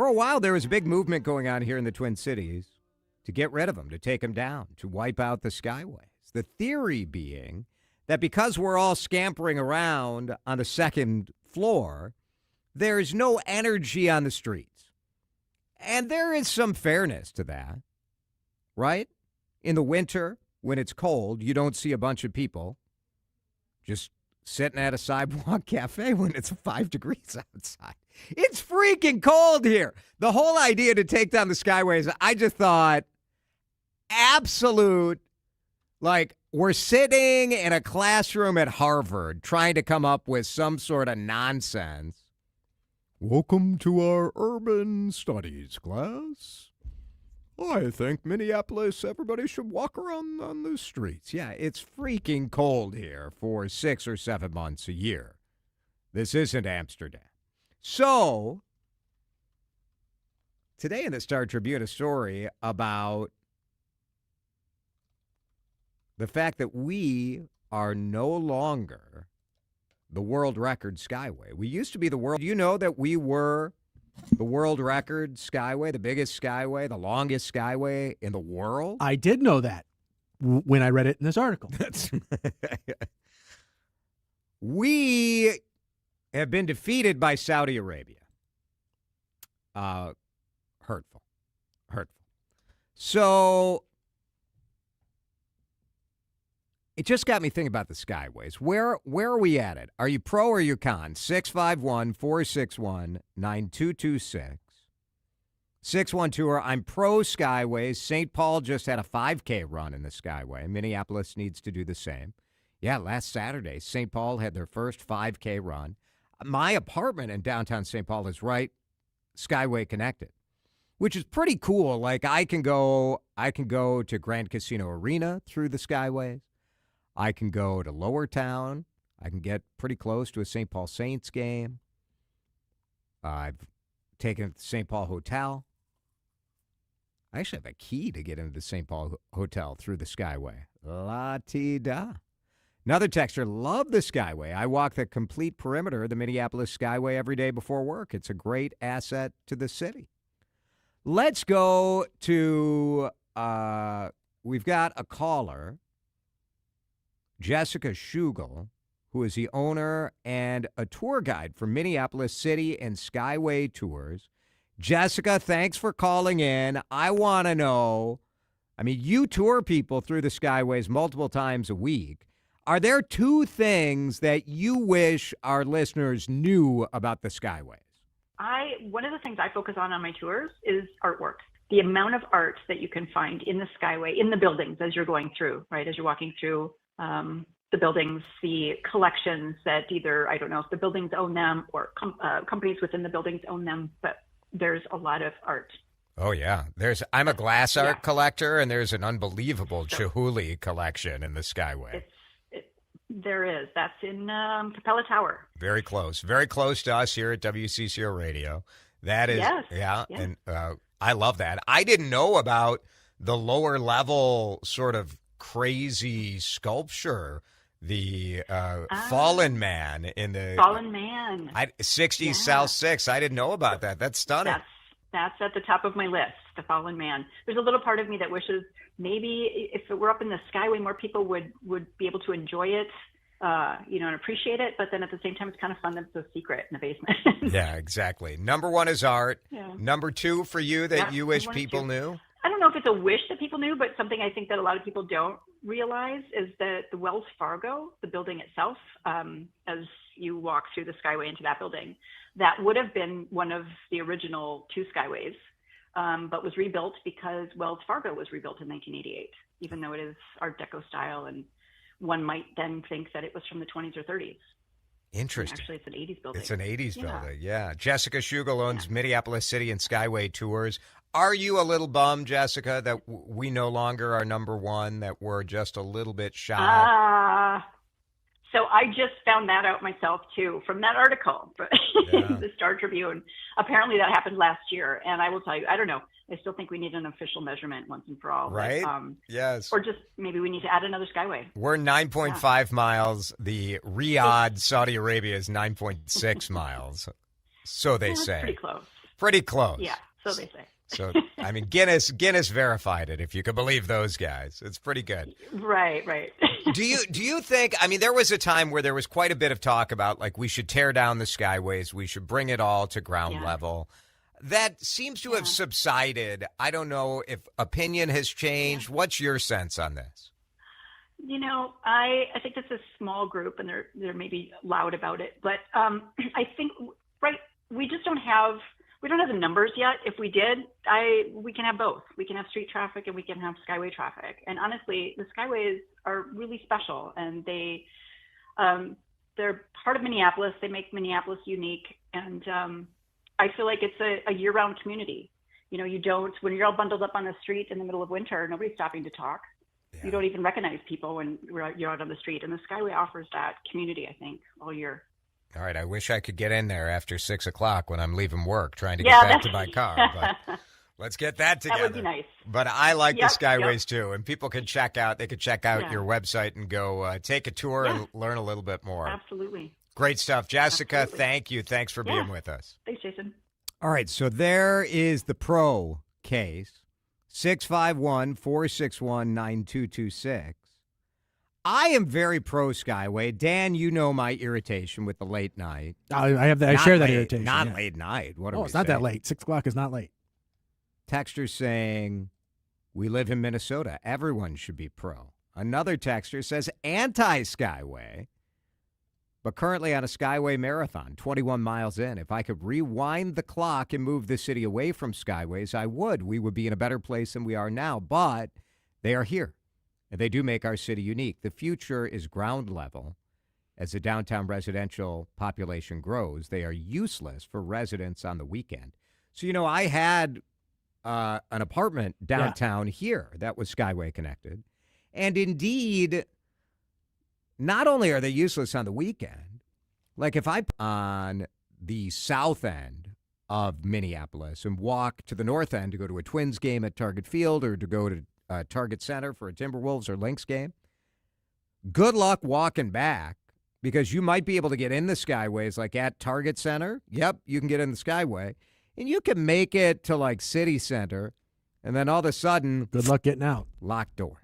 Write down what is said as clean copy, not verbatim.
a while, there was a big movement going on here in the Twin Cities to get rid of them, to take them down, to wipe out the Skyways. The theory being that because we're all scampering around on the second floor, there's no energy on the streets. And there is some fairness to that, right? In the winter, when it's cold, you don't see a bunch of people just sitting at a sidewalk cafe when it's 5 degrees outside. It's freaking cold here. The whole idea to take down the Skyways, I just thought absolute, like we're sitting in a classroom at Harvard trying to come up with some sort of nonsense. Welcome to our urban studies class. I think Minneapolis, everybody should walk around on the streets. Yeah, it's freaking cold here for 6 or 7 months a year. This isn't Amsterdam. So, today in the Star Tribune, a story about the fact that we are no longer the world record Skyway. We used to be the world. You know that we were the world record Skyway, the biggest Skyway, the longest Skyway in the world? I did know that when I read it in this article. We have been defeated by Saudi Arabia. Hurtful. So it just got me thinking about the Skyways. Where are we at it? Are you pro or are you con? 651-461-9226. 612, I'm pro Skyways. St. Paul just had a 5K run in the Skyway. Minneapolis needs to do the same. Yeah, last Saturday, St. Paul had their first 5K run. My apartment in downtown St. Paul is right Skyway connected, which is pretty cool. Like I can go to Grand Casino Arena through the Skyways. I can go to Lower Town. I can get pretty close to a St. Paul Saints game. I've taken it to the St. Paul Hotel. I actually have a key to get into the St. Paul Hotel through the Skyway. La-ti-da. Another texter, love the Skyway. I walk the complete perimeter of the Minneapolis Skyway every day before work. It's a great asset to the city. Let's go to, we've got a caller, Jessica Schugel, who is the owner and a tour guide for Minneapolis City and Skyway Tours. Jessica, thanks for calling in. I want to know, I mean, you tour people through the Skyways multiple times a week. Are there two things that you wish our listeners knew about the Skyways? One of the things I focus on my tours is artwork. The amount of art that you can find in the Skyway, in the buildings as you're going through, right? As you're walking through the buildings, the collections that either, I don't know if the buildings own them or companies within the buildings own them, but there's a lot of art. Oh, yeah. I'm a glass art collector, and there's an unbelievable Chihuly collection in the Skyway. There is. That's in Capella Tower. Very close. Very close to us here at WCCO Radio. That is, yes. And I love that. I didn't know about the lower level sort of crazy sculpture, the Fallen Man in the... Fallen Man. 60 South 6. I didn't know about that. That's stunning. That's at the top of my list, the Fallen Man. There's a little part of me that wishes maybe if it were up in the Skyway, more people would be able to enjoy it, and appreciate it. But then at the same time, it's kind of fun that it's so secret in the basement. Yeah, exactly. Number one is art. Yeah. Number two for you that you wish people knew? I don't know if it's a wish that people knew, but something I think that a lot of people don't realize is that the Wells Fargo, the building itself, as you walk through the Skyway into that building, that would have been one of the original two Skyways, but was rebuilt because Wells Fargo was rebuilt in 1988, even though it is Art Deco style, and one might then think that it was from the 20s or 30s. Interesting. Actually, it's an 80s building. It's an 80s building, yeah. Jessica Schugel owns Minneapolis City and Skyway Tours. Are you a little bummed, Jessica, that we no longer are number one, that we're just a little bit shy? So I just found that out myself, too, from that article, the Star Tribune. Apparently that happened last year. And I will tell you, I don't know. I still think we need an official measurement once and for all. Right? But, yes. Or just maybe we need to add another Skyway. We're 9.5 miles. The Riyadh, Saudi Arabia is 9.6 miles. So they say. Pretty close. Pretty close. Yeah, so they say. So, I mean, Guinness verified it, if you could believe those guys. It's pretty good. Right. Do you think, I mean, there was a time where there was quite a bit of talk about, like, we should tear down the Skyways, we should bring it all to ground level. That seems to have subsided. I don't know if opinion has changed. What's your sense on this? You know, I think it's a small group, and they're maybe loud about it. But I think, we just don't have the numbers yet. If we did, we can have both. We can have street traffic and we can have Skyway traffic. And honestly, the Skyways are really special, and they're part of Minneapolis. They make Minneapolis unique, and I feel like it's a year-round community. You know, when you're all bundled up on the street in the middle of winter, nobody's stopping to talk. Yeah. You don't even recognize people when you're out on the street. And the Skyway offers that community, I think, all year. All right, I wish I could get in there after 6 o'clock when I'm leaving work trying to get back to my car. But let's get that together. That would be nice. But I like the Skyways too, and people can check out. They could check out your website and go take a tour and learn a little bit more. Absolutely. Great stuff, Jessica. Thank you. Thanks for being with us. Thanks, Jason. All right, so there is the pro case. 651-461-9226. I am very pro Skyway. Dan, you know my irritation with the late night. I have that. I share that irritation. Not late night. What are we it's not that late. 6 o'clock is not late. Texter saying, we live in Minnesota. Everyone should be pro. Another texter says anti-Skyway, but currently on a Skyway marathon, 21 miles in. If I could rewind the clock and move the city away from Skyways, I would. We would be in a better place than we are now, but they are here. And they do make our city unique. The future is ground level. As the downtown residential population grows, they are useless for residents on the weekend. So, you know, I had an apartment downtown here that was Skyway connected. And indeed, not only are they useless on the weekend, like if I on the south end of Minneapolis and walk to the north end to go to a Twins game at Target Field or to go to Target Center for a Timberwolves or Lynx game, good luck walking back, because you might be able to get in the Skyways like at Target Center. Yep, you can get in the Skyway. And you can make it to like City Center, and then all of a sudden, good luck getting out. Locked door.